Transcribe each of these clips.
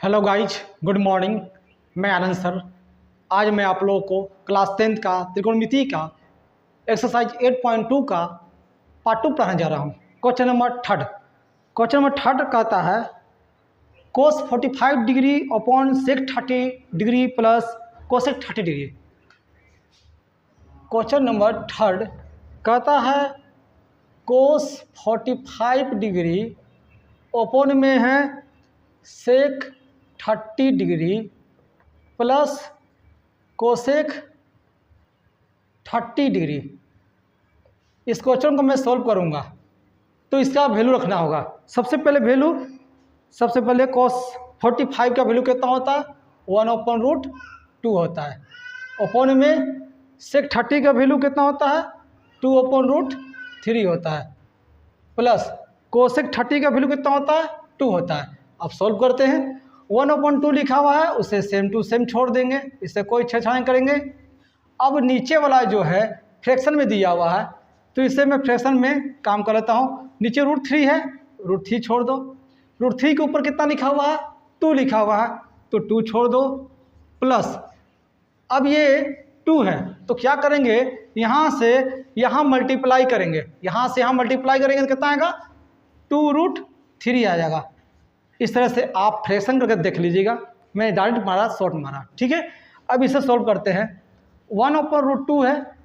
Hello guys, good morning. मैं आनंद sir. आज मैं आप लोगों को क्लास 10th का त्रिकोणमिति का एक्सरसाइज 8.2 का पार्ट 2 पढ़ाने जा रहा हूँ। क्वेश्चन नंबर थर्ड कहता है cos 45 degree upon sec 30 degree plus cosec 30 degree. Question number third कहता है कोस 45 डिग्री अपॉन में है sec 30 degree plus cosec 30 degree. इस क्वेश्चन को मैं सॉल्व करूंगा तो इसका वैल्यू रखना होगा। सबसे पहले कोस 45 का वैल्यू कितना होता है? 1/√2 होता है। अपॉन में सेक 30 का वैल्यू कितना होता है? 2/√3 होता है। प्लस कोसेक 30 का वैल्यू कितना होता है? 2 होता है। अब सॉल्व करते हैं। 1/2 लिखा हुआ है, उसे सेम टू सेम छोड़ देंगे, इससे कोई छेड़छाड़ नहीं करेंगे। अब नीचे वाला जो है फ्रैक्शन में दिया हुआ है तो इसे मैं फ्रैक्शन में काम कर लेता हूँ। नीचे √3 है, √3 छोड़ दो। √3 के ऊपर कितना लिखा हुआ है? 2 लिखा हुआ है तो 2 छोड़ दो। प्लस अब ये 2 है तो क्या करेंगे, यहाँ से यहाँ मल्टीप्लाई करेंगे, यहाँ से यहाँ मल्टीप्लाई करेंगे तो कितना आएगा? 2√3 आ जाएगा। इस तरह से आप फ्रैक्शन करके देख लीजिएगा। मैं डायरेक्ट मारा, शॉर्ट मारा, ठीक है। अब इसे सॉल्व करते हैं। 1/√2 है,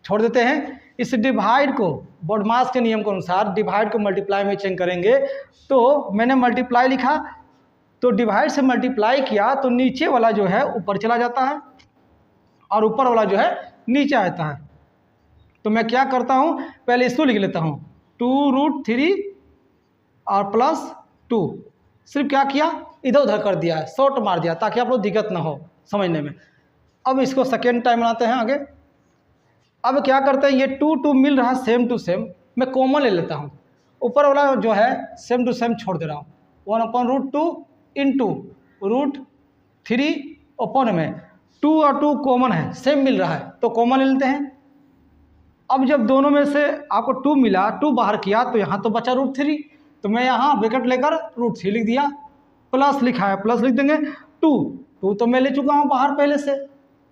छोड़ देते हैं। इस डिवाइड को बॉडमास के नियम के अनुसार डिवाइड को मल्टीप्लाई में चेंज करेंगे। तो मैंने मल्टीप्लाई लिखा तो डिवाइड से मल्टीप्लाई किया तो नीचे वाला जो है ऊपर चला जाता है और ऊपर वाला जो है नीचे आता है। तो मैं क्या करता हूँ, पहले इसको लिख लेता हूँ 2√3 और प्लस 2। सिर्फ क्या किया, इधर उधर कर दिया है, शॉर्ट मार दिया ताकि आप लोग दिक्कत ना हो समझने में। अब इसको सेकेंड टाइम बनाते हैं आगे। अब क्या करते हैं, ये 2 मिल रहा है सेम टू सेम, मैं कॉमन ले लेता हूँ। ऊपर वाला जो है सेम टू सेम छोड़ दे रहा हूँ। 1/√2 इंटू √3 अपॉन में 2 और 2 कॉमन है, सेम मिल रहा है तो कॉमन ले लेते हैं। अब जब दोनों में से आपको 2 मिला, 2 बाहर किया तो यहाँ तो बचा √3, तो मैं यहाँ ब्रैकेट लेकर √3 लिख दिया। प्लस लिखा है, प्लस लिख देंगे। 2 तो मैं ले चुका हूँ बाहर पहले से,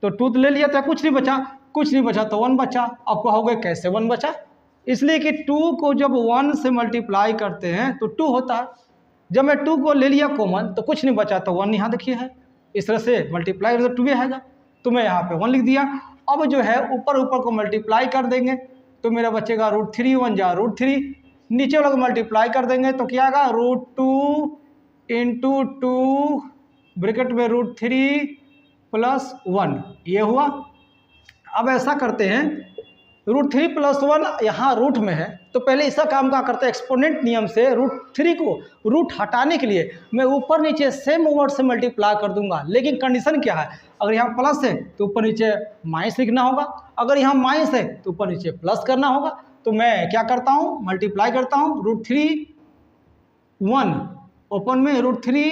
तो 2 तो ले लिया तो कुछ नहीं बचा तो 1 बचा। अब कहोगे कैसे 1 बचा? इसलिए कि 2 को जब 1 से मल्टीप्लाई करते हैं तो 2 होता है। जब मैं 2 को ले लिया कॉमन तो कुछ नहीं बचा तो 1 यहाँ देखिए है। इस तरह से मल्टीप्लाई तो 2 आएगा, तो मैं यहाँ पे 1 लिख दिया। अब जो है ऊपर को मल्टीप्लाई कर देंगे तो मेरा बचेगा √3, 1 जा √3। नीचे वाला को मल्टीप्लाई कर देंगे तो क्या आएगा? √2 इंटू 2 ब्रैकेट में √3 प्लस 1, ये हुआ। अब ऐसा करते हैं, √3 प्लस 1 यहाँ रूट में है तो पहले इसका काम क्या करते हैं, एक्सपोनेंट नियम से √3 को रूट हटाने के लिए मैं ऊपर नीचे सेम वर्ड से मल्टीप्लाई कर दूंगा। लेकिन कंडीशन क्या है, अगर यहाँ प्लस है तो ऊपर नीचे माइनस लिखना होगा, अगर यहाँ माइनस है तो ऊपर नीचे प्लस करना होगा। तो मैं क्या करता हूँ, मल्टीप्लाई करता हूँ। √3 1 ओपन में √3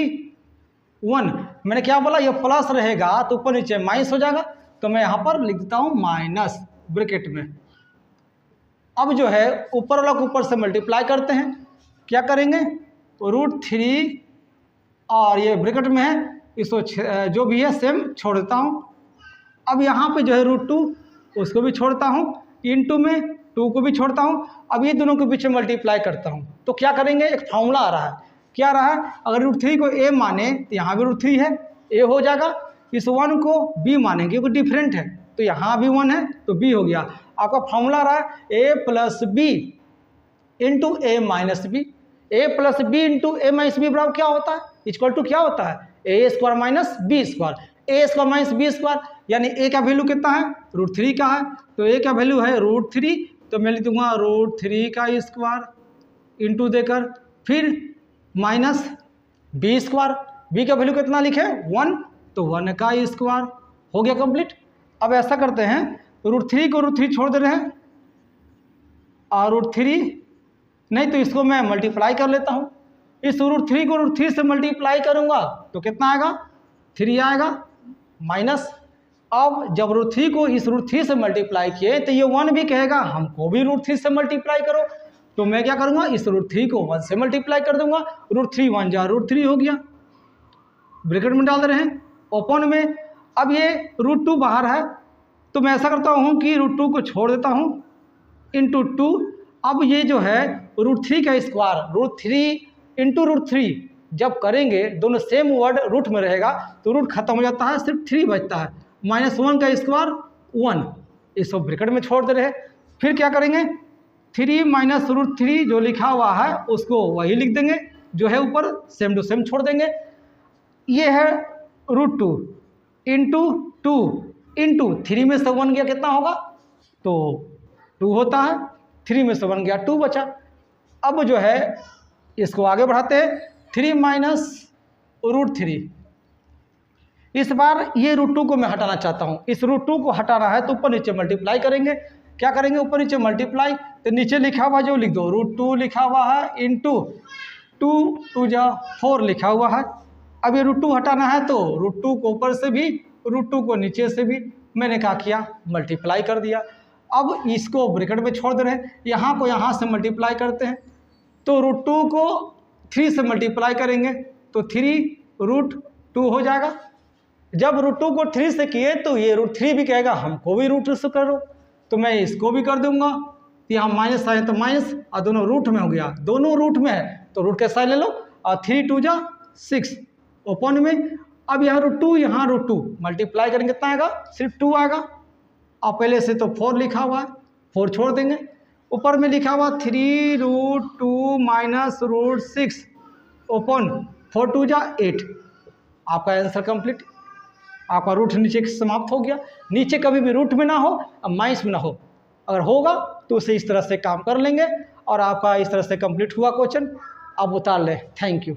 1, मैंने क्या बोला, ये प्लस रहेगा तो ऊपर नीचे माइनस हो जाएगा, तो मैं यहाँ पर लिख देता हूँ माइनस ब्रैकेट में। अब जो है ऊपर वाला को ऊपर से मल्टीप्लाई करते हैं, क्या करेंगे, √3 और ये ब्रैकेट में है इसको जो भी है सेम छोड़ देता हूँ। अब यहाँ पे जो है √2 उसको भी छोड़ता हूँ, इंटू में 2 को भी छोड़ता हूँ। अब ये दोनों के बीच में मल्टीप्लाई करता हूँ तो क्या करेंगे, एक फॉर्मूला आ रहा है। क्या रहा है, अगर √3 को a माने तो यहाँ भी √3 है, a हो जाएगा। इस 1 को b मानेंगे क्योंकि डिफरेंट है तो यहाँ भी 1 है तो b हो गया। आपका फॉर्मूला रहा है a plus b into a minus b. a plus b into a minus b बराबर क्या होता है, इक्वल टू क्या होता है, a² minus b square. a² minus b square यानी a का वैल्यू कितना है, √3 का है, तो a का वैल्यू है √3, तो मैं लिख दूंगा √3 का स्क्वायर इंटू देकर फिर माइनस बी स्क्वायर। बी का वैल्यू कितना लिखे, 1, तो 1 का स्क्वायर हो गया कंप्लीट। अब ऐसा करते हैं, √3 को √3 छोड़ दे रहे हैं और √3 नहीं तो इसको मैं मल्टीप्लाई कर लेता हूँ। इस √3 को √3 से मल्टीप्लाई करूँगा तो कितना आएगा, 3 आएगा माइनस। अब जब √3 को इस √3 से मल्टीप्लाई किए तो ये 1 भी कहेगा हमको भी √3 से मल्टीप्लाई करो, तो मैं क्या करूँगा, इस √3 को 1 से मल्टीप्लाई कर दूंगा। √3 1 जा √3 हो गया। ब्रैकेट में डाल दे रहे हैं, ओपन में। अब ये √2 बाहर है, तो मैं ऐसा करता हूँ कि √2 को छोड़ देता हूँ, इंटू 2। अब ये जो है √3 का स्क्वायर, √3 इंटू √3 जब करेंगे, दोनों सेम वर्ड रूट में रहेगा तो रूट खत्म हो जाता है, सिर्फ 3 बचता है। -1 का स्क्वायर 1, इसको ब्रैकेट में छोड़ दे रहे हैं। फिर क्या करेंगे, 3 माइनस √3 जो लिखा हुआ है उसको वही लिख देंगे, जो है ऊपर सेम टू सेम छोड़ देंगे। ये है √2 इंटू 2 इंटू 3 में से 1 गया, कितना होगा, तो 2 होता है। 3 में से 1 गया, 2 बचा। अब जो है इसको आगे बढ़ाते हैं, 3 माइनस √3। इस बार ये √2 को मैं हटाना चाहता हूँ, इस √2 को हटाना है तो ऊपर नीचे मल्टीप्लाई करेंगे। क्या करेंगे, ऊपर नीचे मल्टीप्लाई, तो नीचे लिखा हुआ जो लिख दो, √2 लिखा हुआ है इंटू 2 2 जा 4 लिखा हुआ है। अब ये √2 हटाना है तो √2 को ऊपर से भी, √2 को नीचे से भी मैंने क्या किया, मल्टीप्लाई कर दिया। अब इसको ब्रैकेट में छोड़ दे रहे हैं, यहाँ को यहाँ से मल्टीप्लाई करते हैं, तो √2 को 3 से मल्टीप्लाई करेंगे तो 3√2 हो जाएगा। जब √2 को 3 से किए तो ये √3 भी कहेगा हमको भी √2 से करो, तो मैं इसको भी कर दूंगा। यहाँ माइनस आए तो माइनस, और दोनों रूट में हो गया, दोनों रूट में है तो रूट के साइड ले लो, और 3 2 जा 6 ओपन में। अब यहाँ √2 यहाँ √2 मल्टीप्लाई करेंगे, कितना आएगा, सिर्फ 2 आएगा। और पहले से तो 4 लिखा हुआ है, 4 छोड़ देंगे। ऊपर में लिखा हुआ 3√2 माइनस √6 ओपन, 4 2 जा 8। आपका आंसर कंप्लीट, आपका रूट नीचे समाप्त हो गया। नीचे कभी भी रूट में ना हो, अब माइनस में ना हो, अगर होगा तो उसे इस तरह से काम कर लेंगे और आपका इस तरह से कंप्लीट हुआ क्वेश्चन। अब उतार लें। Thank you.